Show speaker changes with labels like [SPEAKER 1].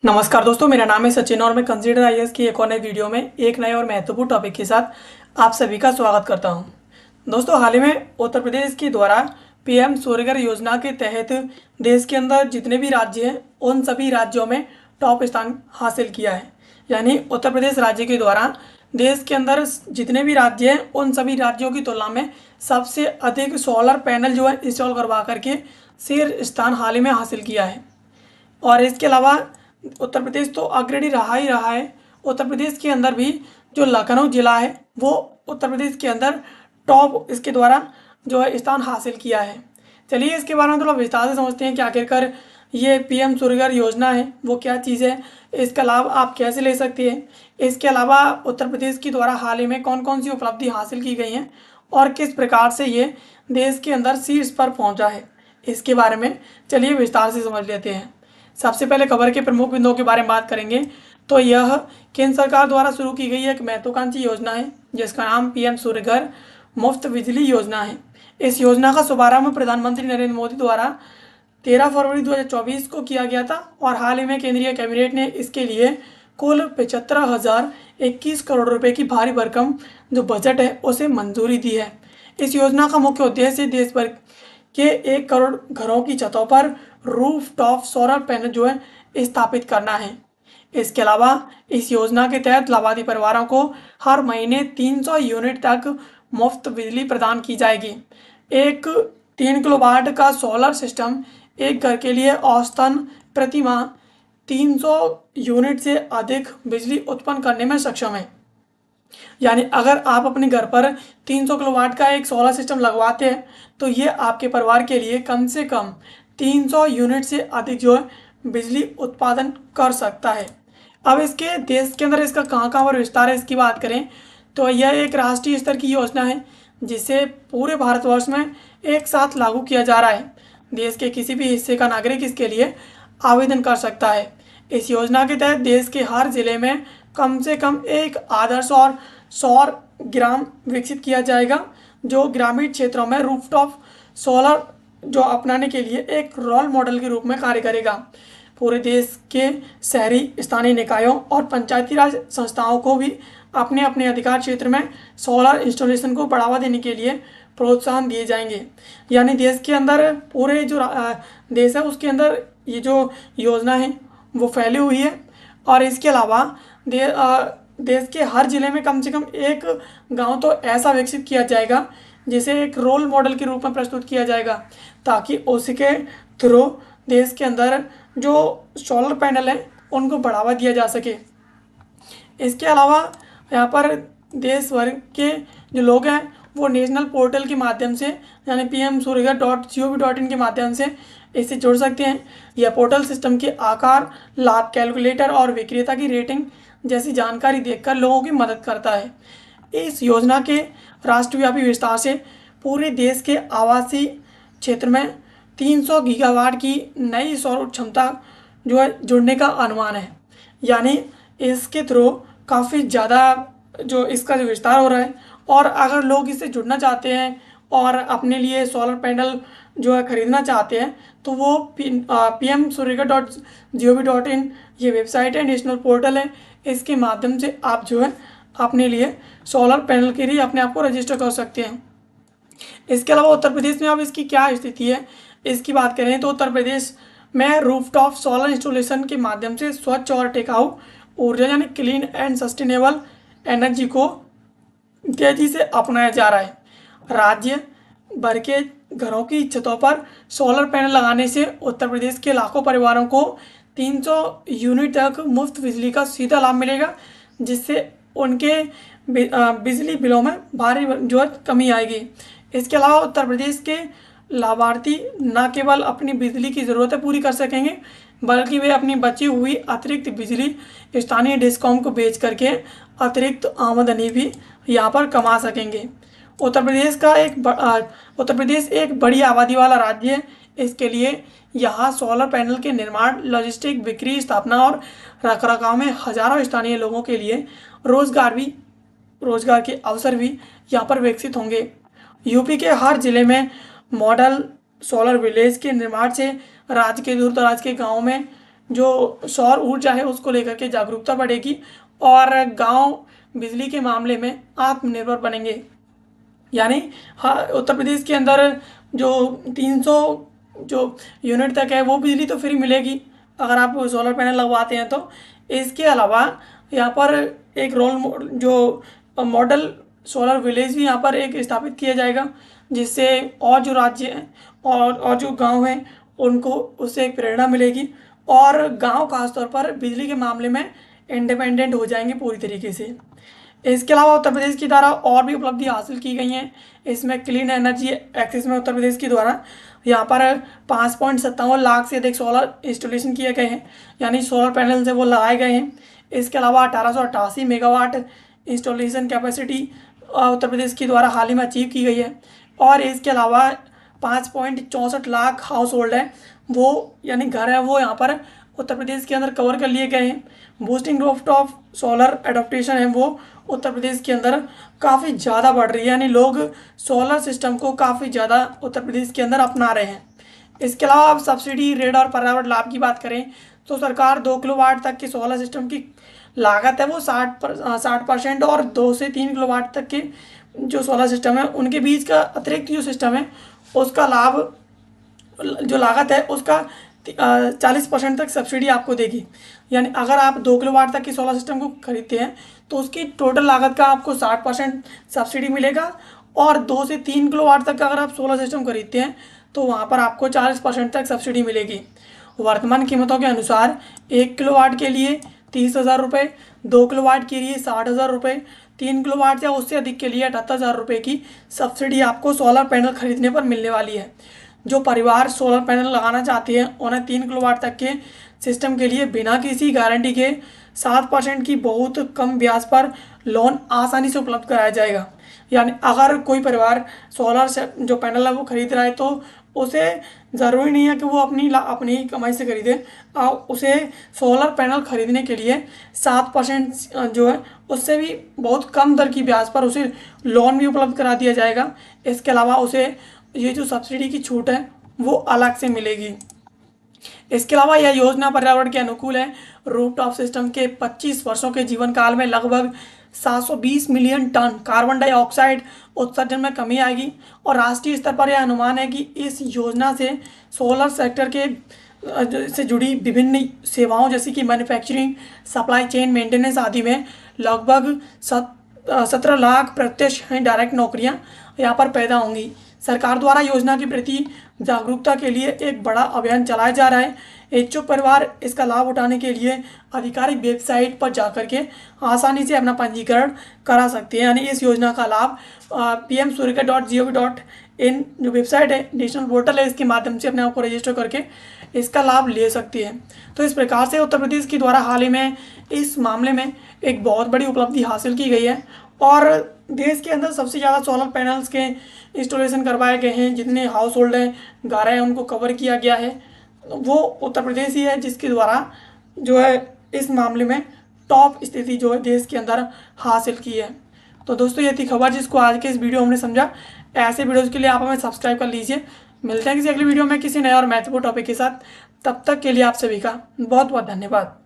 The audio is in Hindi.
[SPEAKER 1] नमस्कार दोस्तों, मेरा नाम है सचिन और मैं कंसीडर आईएएस की एक और नई वीडियो में एक नए और महत्वपूर्ण टॉपिक के साथ आप सभी का स्वागत करता हूं। दोस्तों, हाल ही में उत्तर प्रदेश के द्वारा पीएम सूर्यघर योजना के तहत देश के अंदर जितने भी राज्य हैं उन सभी राज्यों में टॉप स्थान हासिल किया है। यानी उत्तर प्रदेश राज्य के द्वारा देश के अंदर जितने भी राज्य हैं उन सभी राज्यों की तुलना में सबसे अधिक सोलर पैनल जो है इंस्टॉल करवा करके शीर्ष स्थान हाल ही में हासिल किया है। और इसके अलावा उत्तर प्रदेश तो अग्रणी रहा ही रहा है। उत्तर प्रदेश के अंदर भी जो लखनऊ जिला है वो उत्तर प्रदेश के अंदर टॉप इसके द्वारा जो है स्थान हासिल किया है। चलिए इसके बारे में थोड़ा विस्तार से समझते हैं कि आखिरकार ये पीएम सूर्यघर योजना है वो क्या चीज़ है, इसका लाभ आप कैसे ले सकते हैं। इसके अलावा उत्तर प्रदेश के द्वारा हाल ही में कौन कौन सी उपलब्धि हासिल की गई हैं और किस प्रकार से ये देश के अंदर शीर्ष पर पहुंचा है, इसके बारे में चलिए विस्तार से समझ लेते हैं। सबसे पहले खबर के प्रमुख बिंदुओं के बारे में बात करेंगे तो यह केंद्र सरकार द्वारा शुरू की गई एक महत्वाकांक्षी योजना है जिसका नाम पीएम सूर्यघर मुफ्त बिजली योजना है। इस योजना का शुभारंभ प्रधानमंत्री नरेंद्र मोदी द्वारा 13 फरवरी 2024 को किया गया था और हाल ही में केंद्रीय कैबिनेट ने इसके लिए कुल 75,021 करोड़ रुपए की भारी भरकम जो बजट है उसे मंजूरी दी है। इस योजना का मुख्य उद्देश्य देश भर के 1 करोड़ घरों की छतों पर रूफ टॉप सोलर पैनल जो है स्थापित करना है। इसके अलावा इस योजना के तहत लाभार्थी परिवारों को हर महीने 300 यूनिट तक मुफ्त बिजली प्रदान की जाएगी। एक 3 किलोवाट का सोलर सिस्टम एक घर के लिए औसतन प्रति माह 300 यूनिट से अधिक बिजली उत्पन्न करने में सक्षम है। यानी अगर आप अपने घर पर 300 किलोवाट का एक सोलर सिस्टम लगवाते हैं तो ये आपके परिवार के लिए कम से कम 300 यूनिट से अधिक जो है बिजली उत्पादन कर सकता है। अब इसके देश के अंदर इसका कहाँ कहाँ पर विस्तार है इसकी बात करें तो यह एक राष्ट्रीय स्तर की योजना है जिसे पूरे भारतवर्ष में एक साथ लागू किया जा रहा है। देश के किसी भी हिस्से का नागरिक इसके लिए आवेदन कर सकता है। इस योजना के तहत देश के हर जिले में कम से कम एक आदर्श और सौर ग्राम विकसित किया जाएगा जो ग्रामीण क्षेत्रों में रूफटॉप सोलर जो अपनाने के लिए एक रोल मॉडल के रूप में कार्य करेगा। पूरे देश के शहरी स्थानीय निकायों और पंचायती राज संस्थाओं को भी अपने अपने अधिकार क्षेत्र में सोलर इंस्टॉलेशन को बढ़ावा देने के लिए प्रोत्साहन दिए जाएंगे। यानी देश के अंदर पूरे जो देश है उसके अंदर ये जो योजना है वो फैली हुई है। और इसके अलावा देश के हर जिले में कम से कम एक गांव तो ऐसा विकसित किया जाएगा जिसे एक रोल मॉडल के रूप में प्रस्तुत किया जाएगा ताकि उसके थ्रू देश के अंदर जो सोलर पैनल है उनको बढ़ावा दिया जा सके। इसके अलावा यहाँ पर देश भर के जो लोग हैं वो नेशनल पोर्टल के माध्यम से यानी pmsuryaghar.gov.in के माध्यम से इससे जुड़ सकते हैं। यह पोर्टल सिस्टम के आकार, लाभ कैलकुलेटर और विक्रेता की रेटिंग जैसी जानकारी देखकर लोगों की मदद करता है। इस योजना के राष्ट्रव्यापी विस्तार से पूरे देश के आवासीय क्षेत्र में 300 गीगावाट की नई सौर क्षमता जो है जुड़ने का अनुमान है। यानी इसके थ्रू काफ़ी ज़्यादा जो इसका जो विस्तार हो रहा है और अगर लोग इससे जुड़ना चाहते हैं और अपने लिए सोलर पैनल जो है ख़रीदना चाहते हैं तो वो pmsuryaghar.gov.in ये वेबसाइट है, नेशनल पोर्टल है। इसके माध्यम से आप जो है अपने लिए सोलर पैनल के लिए अपने आप को रजिस्टर कर सकते हैं। इसके अलावा उत्तर प्रदेश में अब इसकी क्या स्थिति है इसकी बात करें तो उत्तर प्रदेश में रूफटॉप सोलर इंस्टॉलेशन के माध्यम से स्वच्छ और टिकाऊ ऊर्जा यानी क्लीन एंड सस्टेनेबल एनर्जी को तेजी से अपनाया जा रहा है। राज्य भर के घरों की छतों पर सोलर पैनल लगाने से उत्तर प्रदेश के लाखों परिवारों को 300 यूनिट तक मुफ्त बिजली का सीधा लाभ मिलेगा जिससे उनके बिजली बिलों में भारी जो है कमी आएगी। इसके अलावा उत्तर प्रदेश के लाभार्थी न केवल अपनी बिजली की ज़रूरतें पूरी कर सकेंगे बल्कि वे अपनी बची हुई अतिरिक्त बिजली स्थानीय डिस्कॉम को बेच करके अतिरिक्त आमदनी भी यहाँ पर कमा सकेंगे। उत्तर प्रदेश एक बड़ी आबादी वाला राज्य है। इसके लिए यहाँ सोलर पैनल के निर्माण, लॉजिस्टिक, बिक्री, स्थापना और रखरखाव में हजारों स्थानीय लोगों के लिए रोजगार के अवसर भी यहाँ पर विकसित होंगे। यूपी के हर जिले में मॉडल सोलर विलेज के निर्माण से राज्य के दूर दराज के गाँव में जो सौर ऊर्जा है उसको लेकर के जागरूकता बढ़ेगी और गांव बिजली के मामले में आत्मनिर्भर बनेंगे। यानी हाँ, उत्तर प्रदेश के अंदर जो 300 जो यूनिट तक है वो बिजली तो फ्री मिलेगी अगर आप सोलर पैनल लगवाते हैं तो। इसके अलावा यहाँ पर एक जो मॉडल सोलर विलेज भी यहाँ पर एक स्थापित किया जाएगा, जिससे और जो राज्य हैं और जो गांव हैं उनको उससे एक प्रेरणा मिलेगी और गांव खासतौर पर बिजली के मामले में इंडिपेंडेंट हो जाएंगे पूरी तरीके से। इसके अलावा उत्तर प्रदेश की द्वारा और भी उपलब्धि हासिल की गई हैं। इसमें क्लीन एनर्जी एक्सेस में उत्तर प्रदेश के द्वारा यहाँ पर 5.57 लाख से अधिक सोलर इंस्टॉलेशन किए गए हैं, यानी सोलर पैनल से वो लगाए गए हैं। इसके अलावा 1888 megawatt installation capacity Uttar Pradesh के द्वारा हाल ही में अचीव की गई है। और इसके अलावा 5.64 लाख हाउस होल्ड है वो, यानी घर है वो यहाँ पर उत्तर प्रदेश के अंदर कवर कर लिए गए हैं। बूस्टिंग रूफटॉप सोलर एडॉप्टेशन है वो उत्तर प्रदेश के अंदर काफ़ी ज़्यादा बढ़ रही है, यानी लोग सोलर सिस्टम को काफ़ी ज़्यादा उत्तर प्रदेश के अंदर अपना रहे हैं। इसके अलावा आप सब्सिडी रेट और पर्यावरण लाभ की बात करें तो सरकार 2 किलोवाट तक के सोलर सिस्टम की लागत है वो 60% और 2 से 3 किलोवाट तक के जो सोलर सिस्टम है उनके बीच का अतिरिक्त जो सिस्टम है उसका लाभ जो लागत है उसका 40% तक सब्सिडी आपको देगी। यानी अगर आप 2 किलोवाट तक की सोलर सिस्टम को खरीदते हैं तो उसकी टोटल लागत का आपको 60% सब्सिडी मिलेगा और 2 से 3 किलोवाट तक का अगर आप सोलर सिस्टम खरीदते हैं तो वहाँ पर आपको 40% तक सब्सिडी मिलेगी। वर्तमान कीमतों के अनुसार 1 किलोवाट के लिए 30,000 रुपये, 2 किलोवाट के लिए 60,000 रुपये, 3 किलोवाट या उससे अधिक के लिए 78,000 रुपये की सब्सिडी आपको सोलर पैनल खरीदने पर मिलने वाली है। जो परिवार सोलर पैनल लगाना चाहते हैं उन्हें 3 किलोवाट तक के सिस्टम के लिए बिना किसी गारंटी के 7% की बहुत कम ब्याज पर लोन आसानी से उपलब्ध कराया जाएगा। यानी अगर कोई परिवार सोलर से जो पैनल है वो खरीद रहा है तो उसे ज़रूरी नहीं है कि वो अपनी ही कमाई से खरीदे। उसे सोलर पैनल खरीदने के लिए 7% जो है उससे भी बहुत कम दर की ब्याज पर उसे लोन भी उपलब्ध करा दिया जाएगा। इसके अलावा उसे ये जो सब्सिडी की छूट है वो अलग से मिलेगी। इसके अलावा यह योजना पर्यावरण के अनुकूल है। रूफटॉप सिस्टम के 25 वर्षों के जीवन काल में लगभग 720 मिलियन टन कार्बन डाइऑक्साइड उत्सर्जन में कमी आएगी और राष्ट्रीय स्तर पर यह अनुमान है कि इस योजना से सोलर सेक्टर के से जुड़ी विभिन्न सेवाओं जैसे कि मैन्युफैक्चरिंग, सप्लाई चेन मेंटेनेंस आदि में लगभग 17 लाख प्रत्यक्ष डायरेक्ट नौकरियां यहाँ पर पैदा होंगी। सरकार द्वारा योजना के प्रति जागरूकता के लिए एक बड़ा अभियान चलाया जा रहा है। इच्छुक परिवार इसका लाभ उठाने के लिए आधिकारिक वेबसाइट पर जाकर के आसानी से अपना पंजीकरण करा सकते हैं। यानी इस योजना का लाभ pmsurika.gov.in जो वेबसाइट है, नेशनल पोर्टल है, इसके माध्यम से अपने आप को रजिस्टर करके इसका लाभ ले सकती है। तो इस प्रकार से उत्तर प्रदेश के द्वारा हाल ही में इस मामले में एक बहुत बड़ी उपलब्धि हासिल की गई है और देश के अंदर सबसे ज़्यादा सोलर पैनल्स के इंस्टॉलेशन करवाए गए हैं। जितने हाउस होल्ड हैं, घर हैं, उनको कवर किया गया है वो उत्तर प्रदेश ही है जिसके द्वारा जो है इस मामले में टॉप स्थिति जो है देश के अंदर हासिल की है। तो दोस्तों ये थी खबर जिसको आज के इस वीडियो में हमने समझा। ऐसे वीडियोज़ के लिए आप हमें सब्सक्राइब कर लीजिए। मिलते हैं किसी अगली वीडियो में किसी नए और महत्वपूर्ण टॉपिक के साथ। तब तक के लिए आप सभी का बहुत बहुत धन्यवाद।